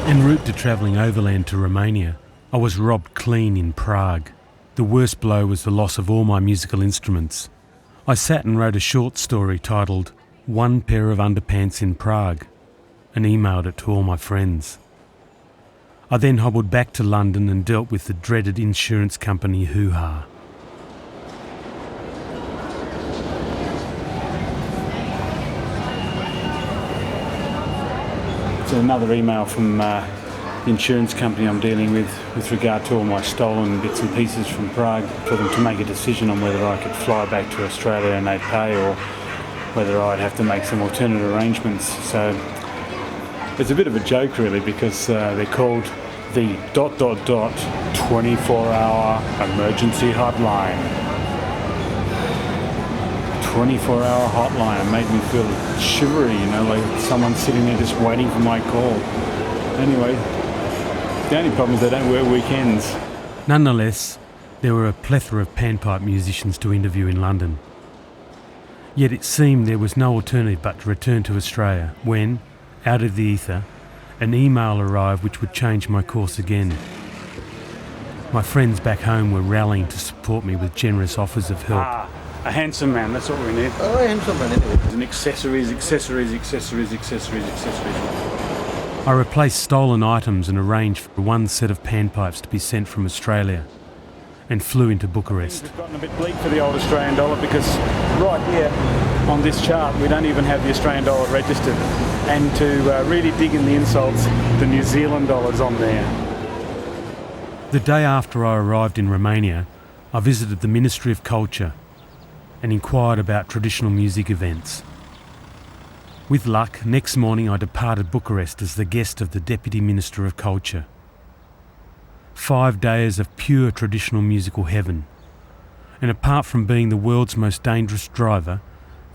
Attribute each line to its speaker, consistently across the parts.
Speaker 1: En route to travelling overland to Romania, I was robbed clean in Prague. The worst blow was the loss of all my musical instruments. I sat and wrote a short story titled One Pair of Underpants in Prague and emailed it to all my friends. I then hobbled back to London and dealt with the dreaded insurance company hoo-ha. It's another email from the insurance company I'm dealing with regard to all my stolen bits and pieces from Prague, for them to make a decision on whether I could fly back to Australia and they'd pay, or whether I'd have to make some alternate arrangements. So it's a bit of a joke really, because they're called the ... 24-hour emergency hotline. 24-hour hotline. It made me feel shivery, like someone sitting there just waiting for my call. Anyway, the only problem is they don't work weekends. Nonetheless, there were a plethora of panpipe musicians to interview in London. Yet it seemed there was no alternative but to return to Australia when, out of the ether, an email arrived which would change my course again. My friends back home were rallying to support me with generous offers of help. A handsome man, that's what we need.
Speaker 2: Oh, a handsome man anyway.
Speaker 1: And accessories. I replaced stolen items and arranged for one set of panpipes to be sent from Australia and flew into Bucharest. It's gotten a bit bleak for the old Australian dollar, because right here on this chart we don't even have the Australian dollar registered, and to really dig in the insults, the New Zealand dollar's on there. The day after I arrived in Romania, I visited the Ministry of Culture and inquired about traditional music events. With luck, next morning I departed Bucharest as the guest of the Deputy Minister of Culture. 5 days of pure traditional musical heaven. And apart from being the world's most dangerous driver,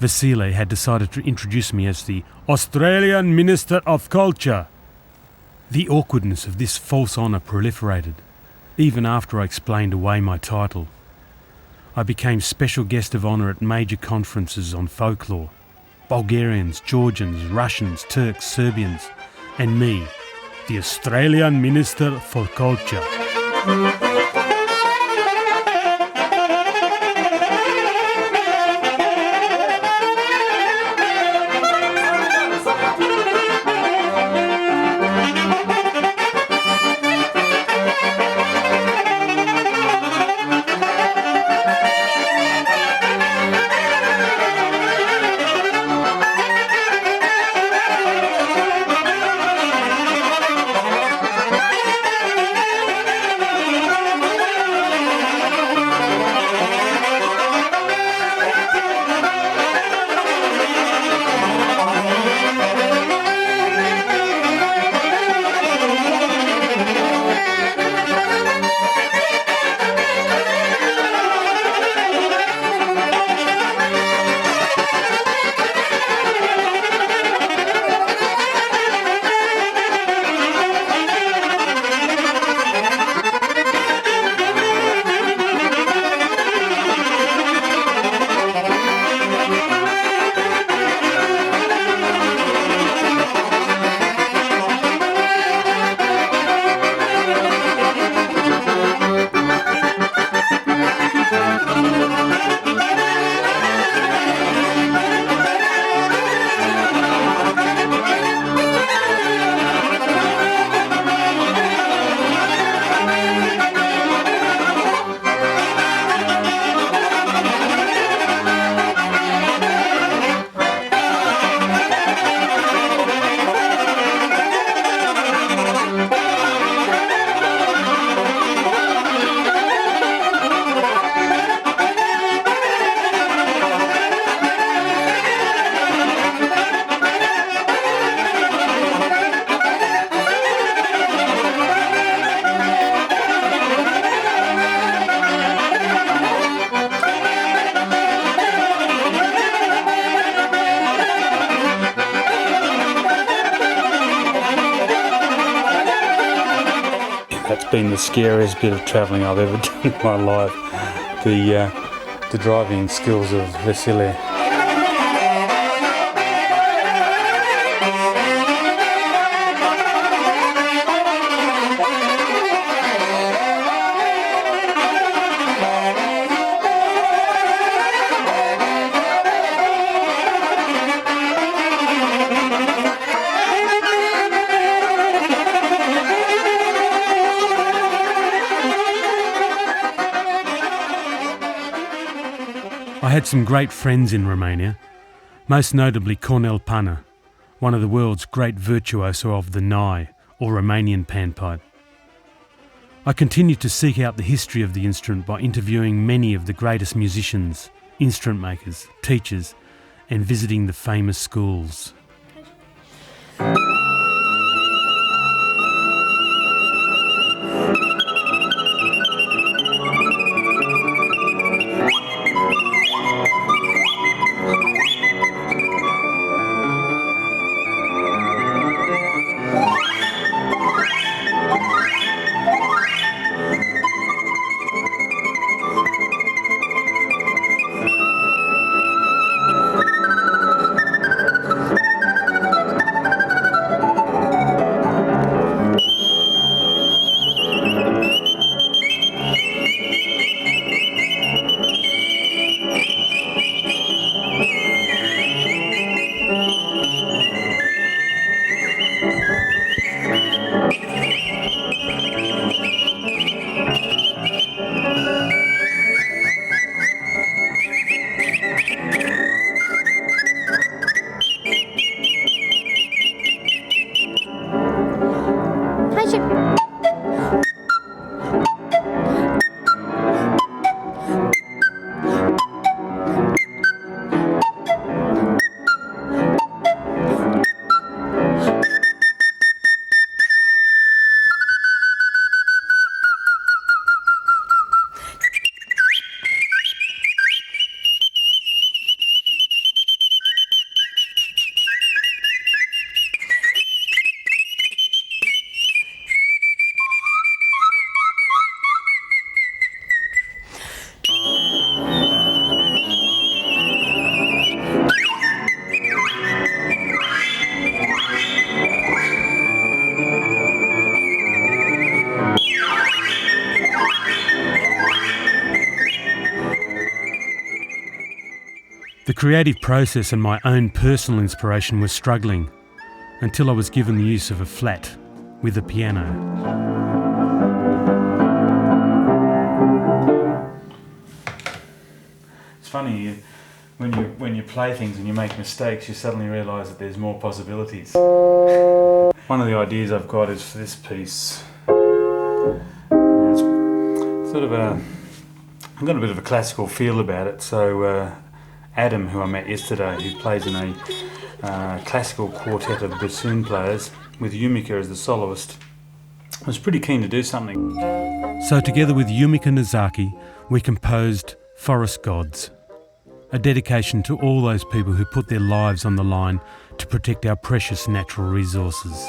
Speaker 1: Vasile had decided to introduce me as the Australian Minister of Culture. The awkwardness of this false honour proliferated, even after I explained away my title. I became special guest of honour at major conferences on folklore. Bulgarians, Georgians, Russians, Turks, Serbians, and me, the Australian Minister for Culture. That's been the scariest bit of travelling I've ever done in my life. The driving skills of Vasile. had some great friends in Romania, most notably Cornel Pana, one of the world's great virtuoso of the Nai, or Romanian panpipe. I continued to seek out the history of the instrument by interviewing many of the greatest musicians, instrument makers, teachers, and visiting the famous schools. The creative process and my own personal inspiration were struggling until I was given the use of a flat with a piano. It's funny, when you play things and you make mistakes, you suddenly realise that there's more possibilities. One of the ideas I've got is for this piece. It's sort of I've got a bit of a classical feel about it, so Adam, who I met yesterday, who plays in a classical quartet of bassoon players with Yumika as the soloist, was pretty keen to do something. So together with Yumika Nozaki, we composed Forest Gods, a dedication to all those people who put their lives on the line to protect our precious natural resources.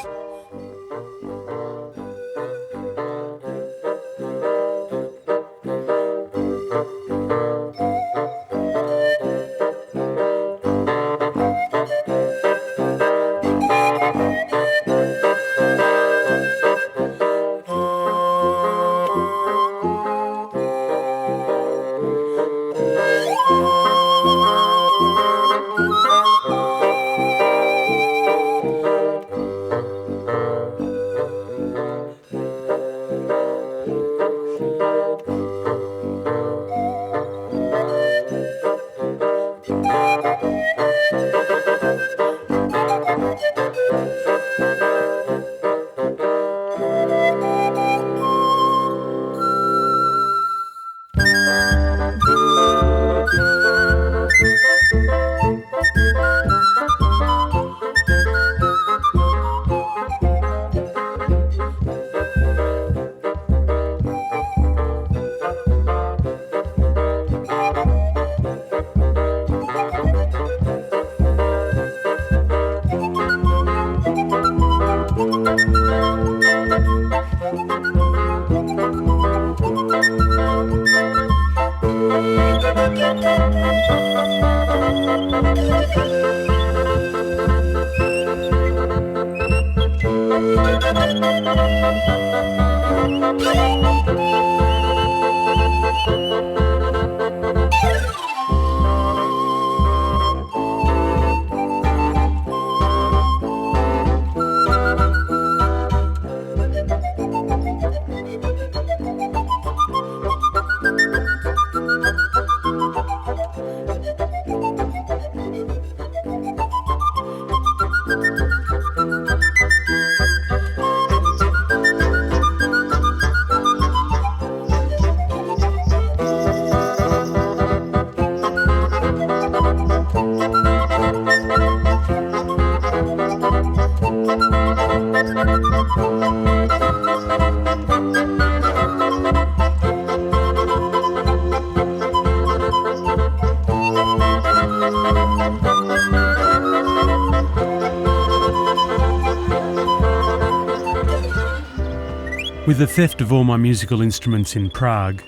Speaker 1: With the theft of all my musical instruments in Prague,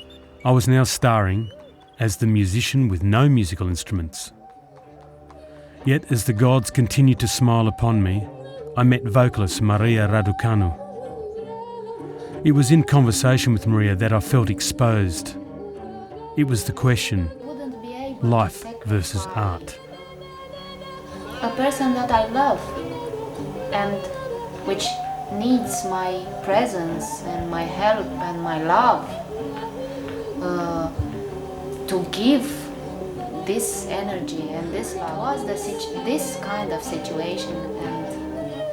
Speaker 1: I was now starring as the musician with no musical instruments. Yet as the gods continued to smile upon me, I met vocalist Maria Raducanu. It was in conversation with Maria that I felt exposed. It was the question, life versus art.
Speaker 2: A person that I love and which needs my presence and my help and my love to give this energy and this love. It was this kind of situation, and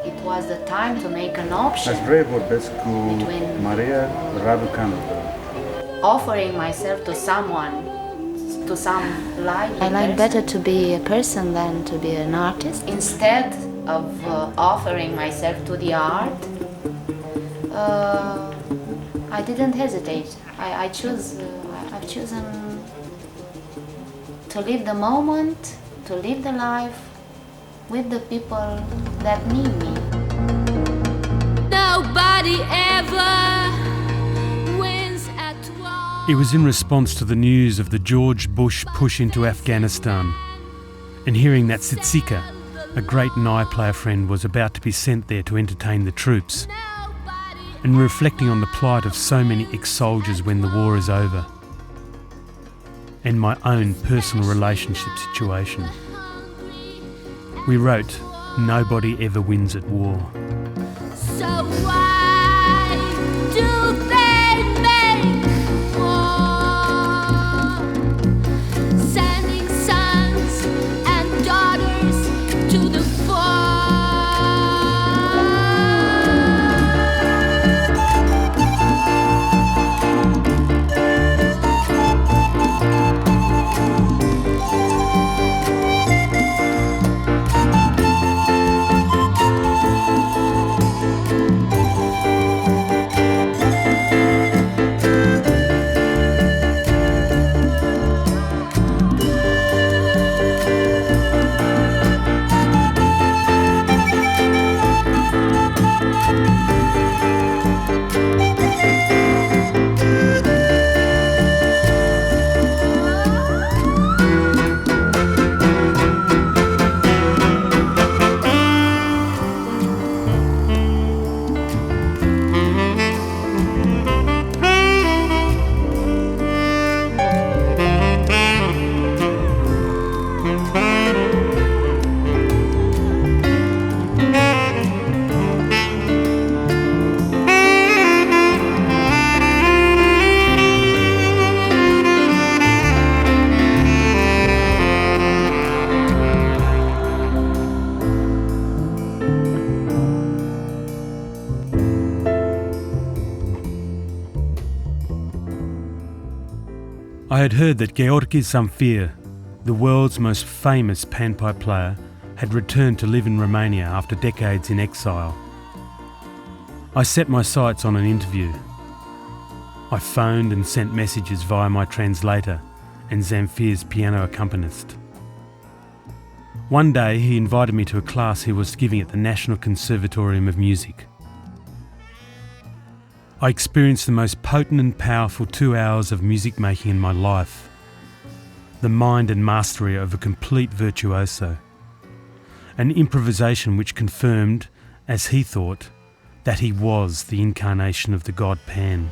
Speaker 2: it was the time to make an option between
Speaker 3: Maria Raducanu.
Speaker 2: offering myself to someone, to some life. I like better to be a person than to be an artist. Instead of offering myself to the art, I didn't hesitate. I've chosen to live the moment, to live the life with the people that need me.
Speaker 4: Nobody ever wins at war.
Speaker 1: It was in response to the news of the George Bush push into Afghanistan, and hearing that Tsitsika, a great Nye player friend, was about to be sent there to entertain the troops, and reflecting on the plight of so many ex-soldiers when the war is over, and my own personal relationship situation. We wrote, "Nobody ever wins at war."
Speaker 4: So why do they make war? Sending sons and daughters to the
Speaker 1: I had heard that Georgi Zamfir, the world's most famous panpipe player, had returned to live in Romania after decades in exile. I set my sights on an interview. I phoned and sent messages via my translator and Zamfir's piano accompanist. One day he invited me to a class he was giving at the National Conservatorium of Music. I experienced the most potent and powerful 2 hours of music making in my life. The mind and mastery of a complete virtuoso. An improvisation which confirmed, as he thought, that he was the incarnation of the god Pan.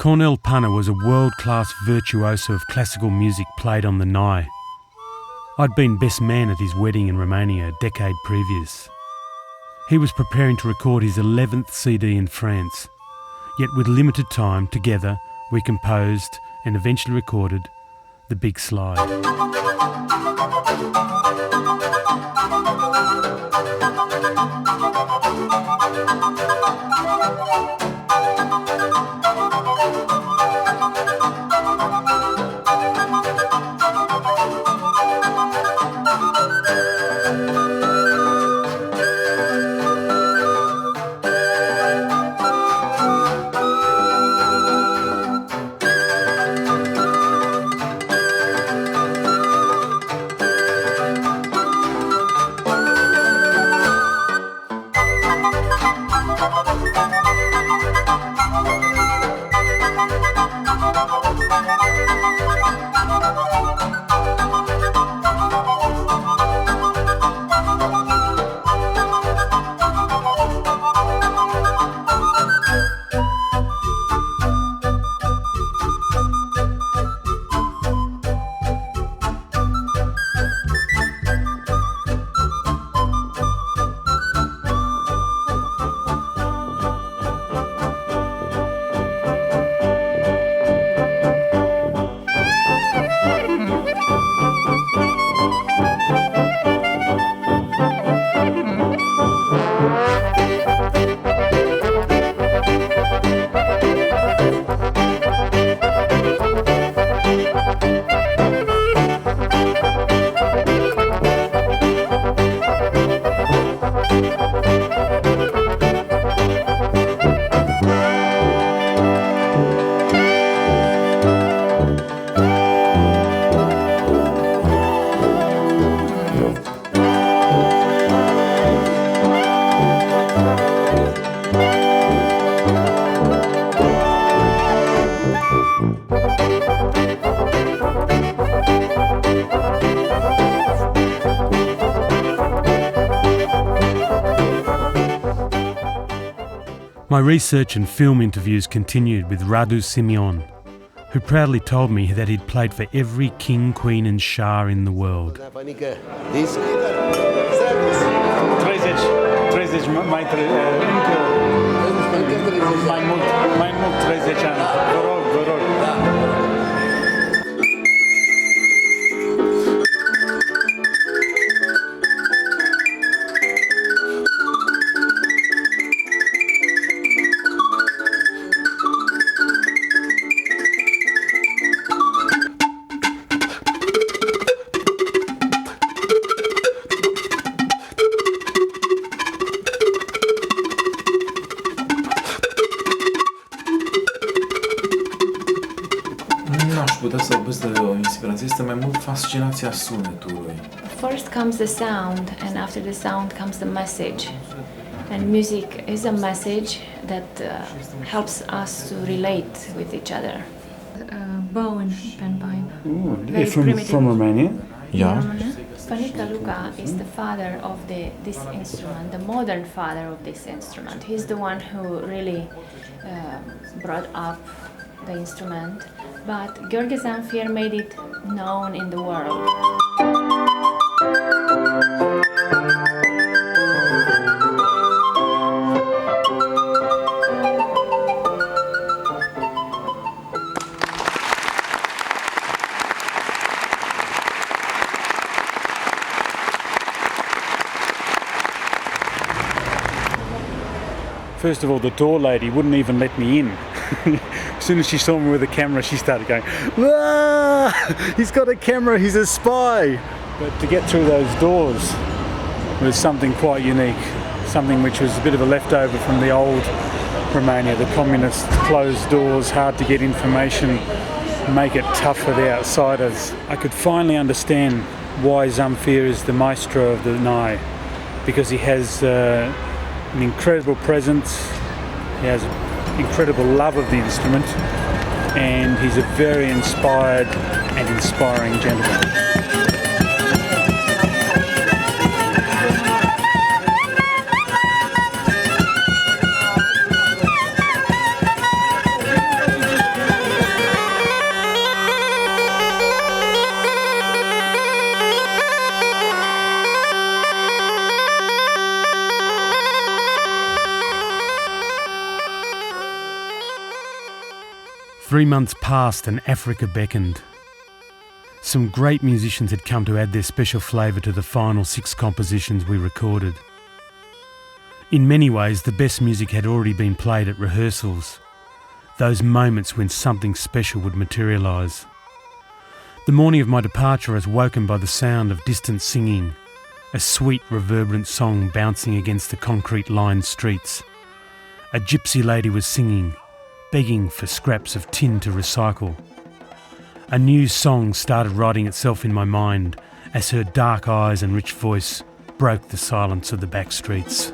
Speaker 1: Cornel Punner was a world-class virtuoso of classical music played on the nai. I'd been best man at his wedding in Romania a decade previous. He was preparing to record his 11th CD in France, yet with limited time, together, we composed and eventually recorded The Big Slide. My research and film interviews continued with Radu Simeon, who proudly told me that he'd played for every king, queen and shah in the world.
Speaker 3: 30 mai mult 30 ani. Vă rog.
Speaker 5: Este mai mult fascinația sunetului.
Speaker 6: First comes the sound, and after the sound comes the message. And music is a message that helps us to relate with each other. Bow and panpipe.
Speaker 1: From Romania?
Speaker 5: Yeah.
Speaker 6: Panica Luca is the father of this instrument, the modern father of this instrument. He's the one who really brought up the instrument. But Gheorghe Zamfir made it known in the world.
Speaker 1: First of all, the door lady wouldn't even let me in. As soon as she saw me with a camera, she started going, "Ah, he's got a camera, he's a spy." But to get through those doors was something quite unique, something which was a bit of a leftover from the old Romania, the communist closed doors, hard to get information, make it tough for the outsiders. I could finally understand why Zamfir is the maestro of the nai, because he has an incredible presence, he has incredible love of the instrument, and he's a very inspired and inspiring gentleman. 3 months passed and Africa beckoned. Some great musicians had come to add their special flavour to the final 6 compositions we recorded. In many ways, the best music had already been played at rehearsals, those moments when something special would materialise. The morning of my departure, I was woken by the sound of distant singing, a sweet reverberant song bouncing against the concrete-lined streets. A gypsy lady was singing, begging for scraps of tin to recycle. A new song started writing itself in my mind as her dark eyes and rich voice broke the silence of the back streets.